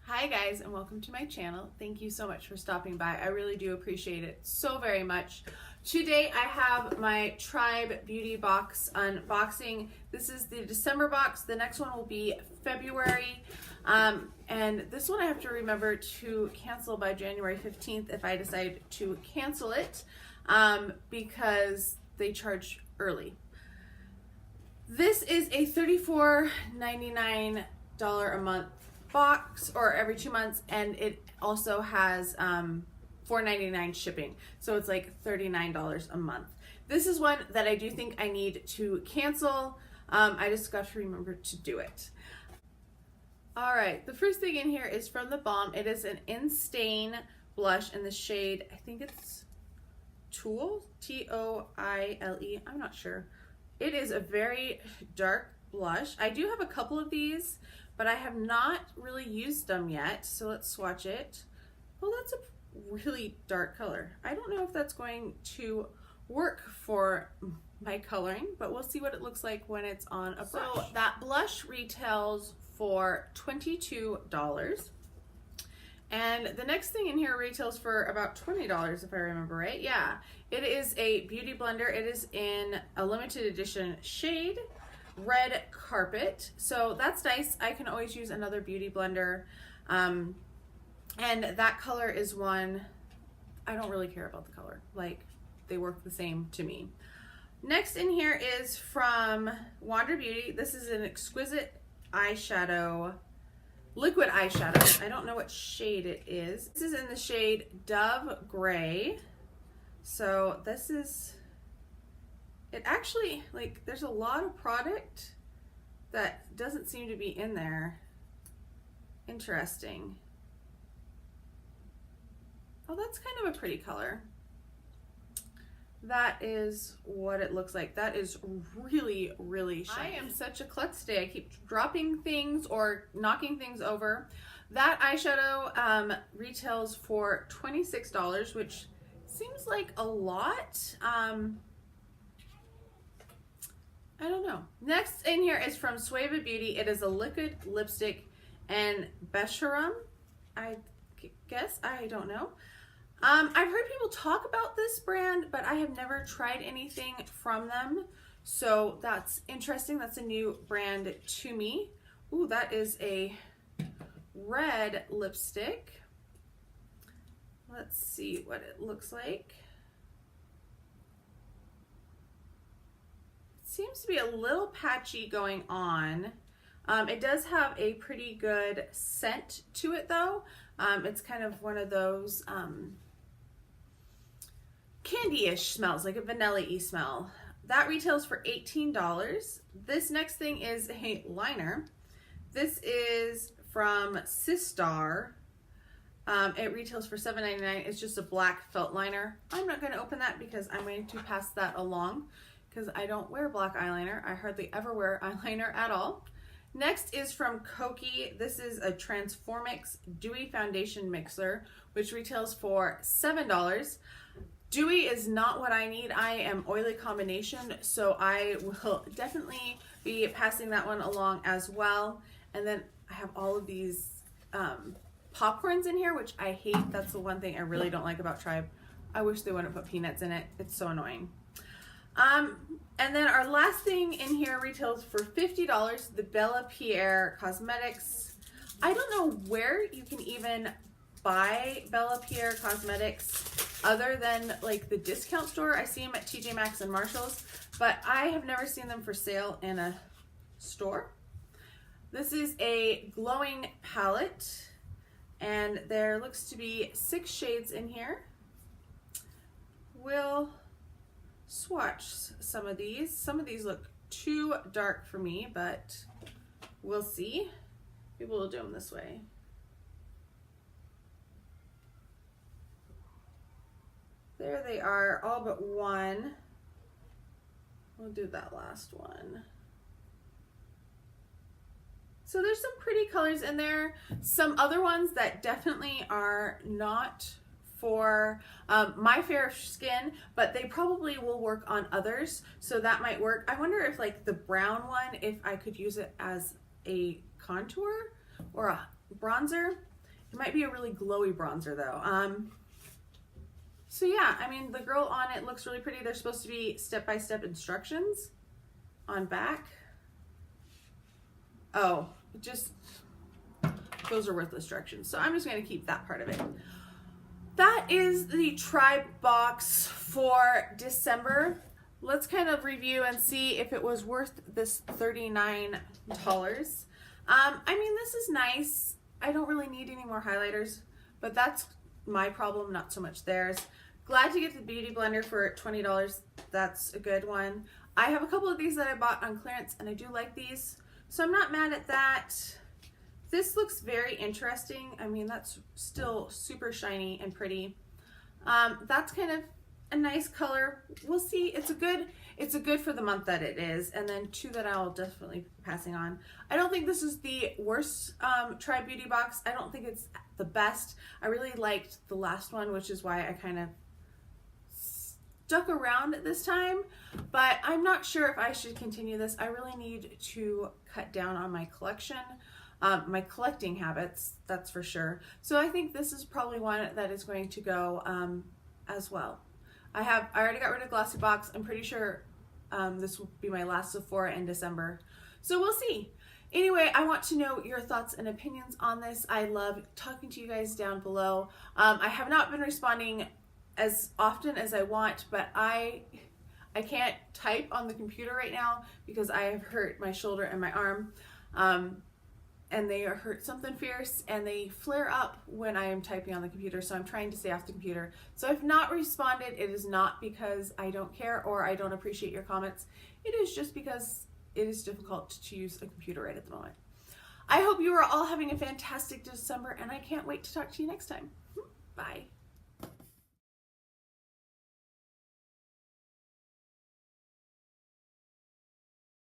Hi guys, and welcome to my channel. Thank you so much for stopping by. I really do appreciate it so very much. Today I have my Tribe Beauty box unboxing. This is the December box. The next one will be February. And this one I have to remember to cancel by January 15th if I decide to cancel it because they charge early. This is a $34.99 a month box, or every 2 months, and it also has $4.99 shipping, so it's like $39 a month. This is one that I do think I need to cancel. I just got to remember to do it. All right, the first thing in here is from the Balm. It is an In-Stain blush in the shade, I think it's Toile, T-O-I-L-E, I'm not sure. It is a very dark blush. I do have a couple of these, but I have not really used them yet, so let's swatch it. Oh, that's a really dark color. I don't know if that's going to work for my coloring, but we'll see what it looks like when it's on a brush. So that blush retails for $22. And the next thing in here retails for about $20 if I remember right. Yeah, it is a beauty blender. It is in a limited edition shade, Red Carpet. So that's nice. I can always use another beauty blender. And that color is one, I don't really care about the color. Like, they work the same to me. Next in here is from Wander Beauty. This is an exquisite eyeshadow, liquid eyeshadow. I don't know what shade it is. This is in the shade Dove Gray. So this is, it actually, like, there's a lot of product that doesn't seem to be in there. Interesting. Oh, that's kind of a pretty color. That is what it looks like. That is really, really shiny. I am such a klutz today. I keep dropping things or knocking things over. That eyeshadow retails for $26, which seems like a lot. I don't know. Next in here is from Suave Beauty. It is a liquid lipstick and Becherum, I guess. I don't know. I've heard people talk about this brand, but I have never tried anything from them. So that's interesting. That's a new brand to me. Ooh, that is a red lipstick. Let's see what it looks like. Seems to be a little patchy going on. It does have a pretty good scent to it though. It's kind of one of those candy-ish smells, like a vanilla-y smell. That retails for $18. This next thing is a liner. This is from Sistar. It retails for $7.99. It's just a black felt liner. I'm not going to open that because I'm going to pass that along, because I don't wear black eyeliner. I hardly ever wear eyeliner at all. Next is from Kokie. This is a Transformix Dewy Foundation Mixer, which retails for $7. Dewy is not what I need. I am oily combination, so I will definitely be passing that one along as well. And then I have all of these popcorns in here, which I hate. That's the one thing I really don't like about Tribe. I wish they wouldn't put peanuts in it. It's so annoying. And then our last thing in here retails for $50, the Bella Pierre Cosmetics. I don't know where you can even buy Bella Pierre Cosmetics other than like the discount store. I see them at TJ Maxx and Marshall's, but I have never seen them for sale in a store. This is a glowing palette, and there looks to be 6 shades in here. We'll swatch some of these. Some of these look too dark for me, but we'll see. Maybe we'll do them this way. There they are, all but one. We'll do that last one. So there's some pretty colors in there. Some other ones that definitely are not for my fair skin, but they probably will work on others, so that might work. I wonder if like the brown one, if I could use it as a contour or a bronzer. It might be a really glowy bronzer though. So yeah, I mean, the girl on it looks really pretty. There's supposed to be step-by-step instructions on back. Oh, just, those are worthless directions. So I'm just going to keep that part of it. That is the Tribe box for December. Let's kind of review and see if it was worth this $39. I mean, this is nice. I don't really need any more highlighters, but that's my problem, not so much theirs. Glad to get the Beauty Blender for $20. That's a good one. I have a couple of these that I bought on clearance, and I do like these, so I'm not mad at that. This looks very interesting. I mean, that's still super shiny and pretty. That's kind of a nice color. We'll see. It's a good for the month that it is, and then two that I'll definitely be passing on. I don't think this is the worst Tribe Beauty box. I don't think it's the best. I really liked the last one, which is why I kind of stuck around at this time, but I'm not sure if I should continue this. I really need to cut down on my collection, my collecting habits, that's for sure. So I think this is probably one that is going to go as well. I already got rid of Glossy Box. I'm pretty sure this will be my last Sephora in December. So we'll see. Anyway, I want to know your thoughts and opinions on this. I love talking to you guys down below. I have not been responding as often as I want, but I can't type on the computer right now because I have hurt my shoulder and my arm, and they are hurt something fierce, and they flare up when I am typing on the computer, so I'm trying to stay off the computer. So I've not responded. It is not because I don't care or I don't appreciate your comments. It is just because it is difficult to use a computer right at the moment. I hope you are all having a fantastic December, and I can't wait to talk to you next time. Bye.